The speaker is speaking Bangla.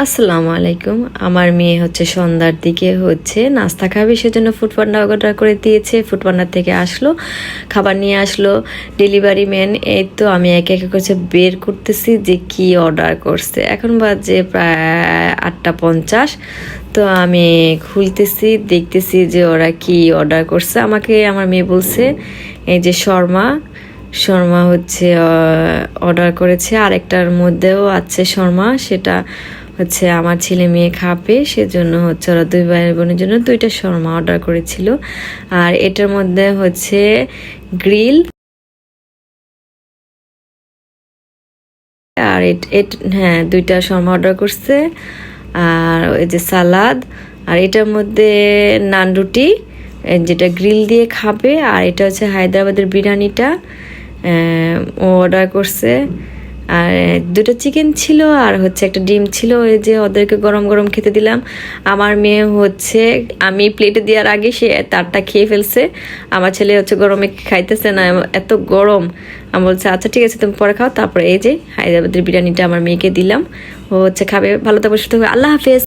আসসালামু আলাইকুম। আমার মেয়ে হচ্ছে সন্ধ্যার দিকে হচ্ছে নাস্তা খাবে, সেজন্য ফুড পান্ডা অর্ডার করে দিয়েছে। ফুড পান্ডার থেকে আসলো, খাবার নিয়ে আসলো ডেলিভারি ম্যান। এই তো আমি একে একে করছে বের করতেছি যে কি অর্ডার করছে। এখন বাজে প্রায় 8:50। তো আমি খুলতেছি, দেখতেছি যে ওরা কি অর্ডার করছে। আমাকে আমার মেয়ে বলছে এই যে শর্মা শর্মা হচ্ছে অর্ডার করেছে। আরেকটার মধ্যেও আছে শর্মা, সেটা হচ্ছে আমার ছেলে মেয়ে খাবে, সেজন্য হচ্ছে ওরা দুই ভাই বোনের জন্য দুইটা শর্মা অর্ডার করেছিল। আর এটার মধ্যে হচ্ছে গ্রিল, আর হ্যাঁ দুইটা শর্মা অর্ডার করছে। আর ওই যে সালাদ, আর এটার মধ্যে নান রুটি যেটা গ্রিল দিয়ে খাবে। আর এটা হচ্ছে হায়দ্রাবাদের বিরিয়ানিটা ও অর্ডার করছে। আর দুটো চিকেন ছিল, আর হচ্ছে একটা ডিম ছিল। ওই যে ওদেরকে গরম গরম খেতে দিলাম। আমার মেয়ে হচ্ছে আমি প্লেটে দেওয়ার আগে সে তারটা খেয়ে ফেলছে। আমার ছেলে হচ্ছে গরমে খাইতেছে না, এত গরম। আমি বলছি আচ্ছা ঠিক আছে তুমি পরে খাও। তারপরে এই যে হায়দ্রাবাদের বিরিয়ানিটা আমার মেয়েকে দিলাম, ও হচ্ছে খাবে। ভালো থাকবে, সুস্থ থাকবে, আল্লাহ হাফেজ।